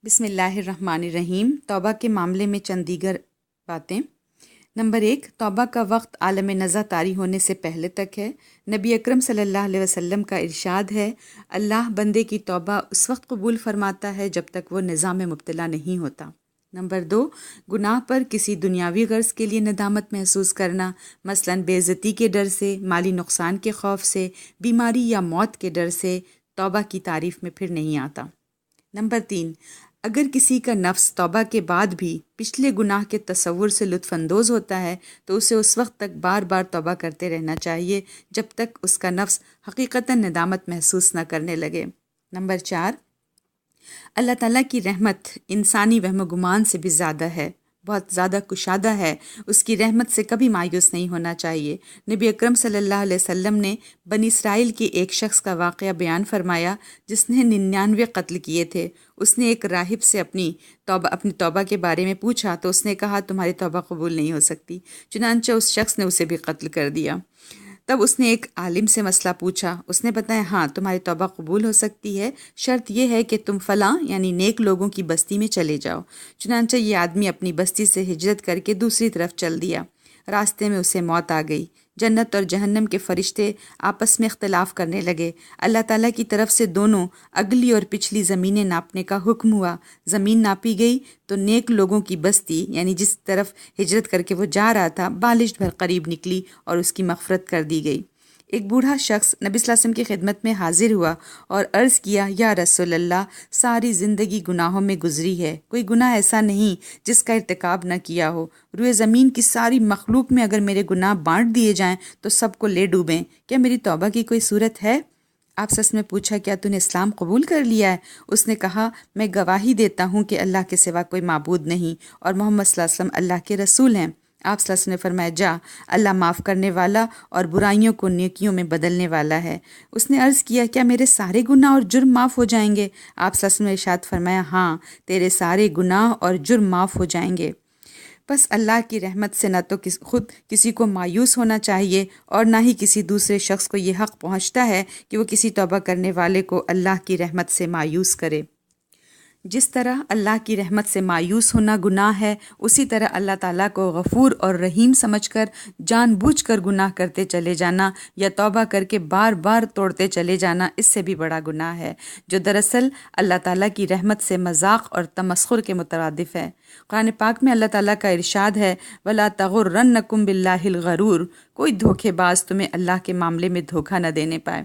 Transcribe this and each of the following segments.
بسم اللہ الرحمن الرحیم۔ توبہ کے معاملے میں چند دیگر باتیں۔ نمبر 1، توبہ کا وقت عالم نزع طاری ہونے سے پہلے تک ہے۔ نبی اکرم صلی اللہ علیہ وسلم کا ارشاد ہے، اللہ بندے کی توبہ اس وقت قبول فرماتا ہے جب تک وہ نزاع میں مبتلا نہیں ہوتا۔ نمبر 2، گناہ پر کسی دنیاوی غرض کے لیے ندامت محسوس کرنا، مثلاً بے عزتی کے ڈر سے، مالی نقصان کے خوف سے، بیماری یا موت کے ڈر سے، توبہ کی تعریف میں پھر نہیں آتا۔ نمبر 3، اگر کسی کا نفس توبہ کے بعد بھی پچھلے گناہ کے تصور سے لطف اندوز ہوتا ہے تو اسے اس وقت تک بار بار توبہ کرتے رہنا چاہیے جب تک اس کا نفس حقیقتاً ندامت محسوس نہ کرنے لگے۔ نمبر 4، اللہ تعالیٰ کی رحمت انسانی وہم و گمان سے بھی زیادہ ہے، بہت زیادہ کشادہ ہے۔ اس کی رحمت سے کبھی مایوس نہیں ہونا چاہیے۔ نبی اکرم صلی اللہ علیہ وسلم نے بنی اسرائیل کے ایک شخص کا واقعہ بیان فرمایا جس نے 99 قتل کیے تھے۔ اس نے ایک راہب سے اپنی توبہ کے بارے میں پوچھا تو اس نے کہا، تمہاری توبہ قبول نہیں ہو سکتی۔ چنانچہ اس شخص نے اسے بھی قتل کر دیا۔ تب اس نے ایک عالم سے مسئلہ پوچھا، اس نے بتایا، ہاں تمہاری توبہ قبول ہو سکتی ہے، شرط یہ ہے کہ تم فلاں یعنی نیک لوگوں کی بستی میں چلے جاؤ۔ چنانچہ یہ آدمی اپنی بستی سے ہجرت کر کے دوسری طرف چل دیا۔ راستے میں اسے موت آ گئی۔ جنت اور جہنم کے فرشتے آپس میں اختلاف کرنے لگے۔ اللہ تعالیٰ کی طرف سے دونوں اگلی اور پچھلی زمینیں ناپنے کا حکم ہوا۔ زمین ناپی گئی تو نیک لوگوں کی بستی یعنی جس طرف ہجرت کر کے وہ جا رہا تھا بالشت بھر قریب نکلی اور اس کی مغفرت کر دی گئی۔ ایک بوڑھا شخص نبی صلی اللہ علیہ وسلم کی خدمت میں حاضر ہوا اور عرض کیا، یا رسول اللہ، ساری زندگی گناہوں میں گزری ہے، کوئی گناہ ایسا نہیں جس کا ارتکاب نہ کیا ہو۔ روئے زمین کی ساری مخلوق میں اگر میرے گناہ بانٹ دیے جائیں تو سب کو لے ڈوبیں، کیا میری توبہ کی کوئی صورت ہے؟ آپ سس نے پوچھا، کیا تو نے اسلام قبول کر لیا ہے؟ اس نے کہا، میں گواہی دیتا ہوں کہ اللہ کے سوا کوئی معبود نہیں اور محمد صلی اللہ علیہ وسلم اللہ کے رسول ہیں۔ آپ صلی اللہ علیہ وسلم نے فرمایا، جا، اللہ معاف کرنے والا اور برائیوں کو نیکیوں میں بدلنے والا ہے۔ اس نے عرض کیا، کیا میرے سارے گناہ اور جرم معاف ہو جائیں گے؟ آپ صلی اللہ علیہ وسلم نے ارشاد فرمایا، ہاں، تیرے سارے گناہ اور جرم معاف ہو جائیں گے۔ بس اللہ کی رحمت سے نہ تو خود کسی کو مایوس ہونا چاہیے اور نہ ہی کسی دوسرے شخص کو یہ حق پہنچتا ہے کہ وہ کسی توبہ کرنے والے کو اللہ کی رحمت سے مایوس کرے۔ جس طرح اللہ کی رحمت سے مایوس ہونا گناہ ہے، اسی طرح اللہ تعالیٰ کو غفور اور رحیم سمجھ کر جان بوجھ کر گناہ کرتے چلے جانا یا توبہ کر کے بار بار توڑتے چلے جانا اس سے بھی بڑا گناہ ہے، جو دراصل اللہ تعالیٰ کی رحمت سے مذاق اور تمسخر کے مترادف ہے۔ قرآن پاک میں اللہ تعالیٰ کا ارشاد ہے، وَلَا تَغُرَّنَّكُمْ بِاللَّهِ الْغَرُورُ، کوئی دھوکے باز تمہیں اللہ کے معاملے میں دھوکہ نہ دینے پائے۔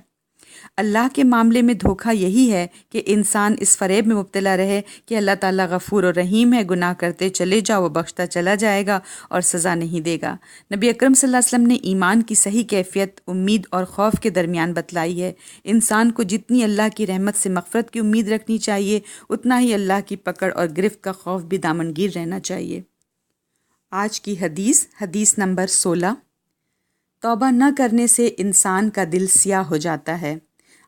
اللہ کے معاملے میں دھوکہ یہی ہے کہ انسان اس فریب میں مبتلا رہے کہ اللہ تعالیٰ غفور و رحیم ہے، گناہ کرتے چلے جاؤ، وہ بخشتا چلا جائے گا اور سزا نہیں دے گا۔ نبی اکرم صلی اللہ علیہ وسلم نے ایمان کی صحیح کیفیت امید اور خوف کے درمیان بتلائی ہے۔ انسان کو جتنی اللہ کی رحمت سے مغفرت کی امید رکھنی چاہیے، اتنا ہی اللہ کی پکڑ اور گرفت کا خوف بھی دامنگیر رہنا چاہیے۔ آج کی حدیث نمبر 16، توبہ نہ کرنے سے انسان کا دل سیاہ ہو جاتا ہے۔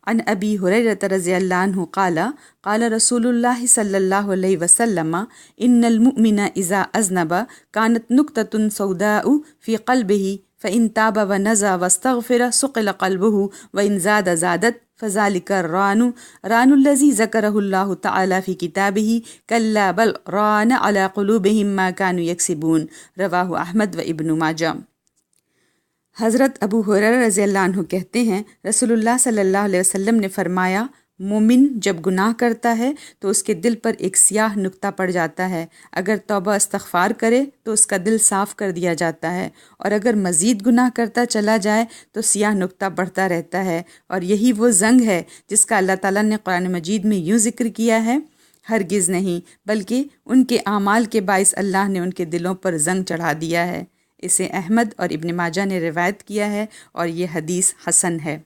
عن ابی ہریرہ رضی اللہ عنہ قال قال رسول اللہ صلی اللہ علیہ وسلم ان المؤمن اذا اذنب كانت نقطة سوداء في قلبه فإن تاب ونزع واستغفر صقل قلبه وإن زاد زادت فذلك الران الذي ذكره الله تعالى في كتابه كلا بل ران على قلوبهم ما كانوا يكسبون، رواه احمد و ابن ماجہ۔ حضرت ابو ہریرہ رضی اللہ عنہ کہتے ہیں، رسول اللہ صلی اللہ علیہ وسلم نے فرمایا، مومن جب گناہ کرتا ہے تو اس کے دل پر ایک سیاہ نقطہ پڑ جاتا ہے، اگر توبہ استغفار کرے تو اس کا دل صاف کر دیا جاتا ہے، اور اگر مزید گناہ کرتا چلا جائے تو سیاہ نقطہ بڑھتا رہتا ہے، اور یہی وہ زنگ ہے جس کا اللہ تعالیٰ نے قرآن مجید میں یوں ذکر کیا ہے، ہرگز نہیں، بلکہ ان کے اعمال کے باعث اللہ نے ان کے دلوں پر زنگ چڑھا دیا ہے۔ اسے احمد اور ابن ماجہ نے روایت کیا ہے اور یہ حدیث حسن ہے۔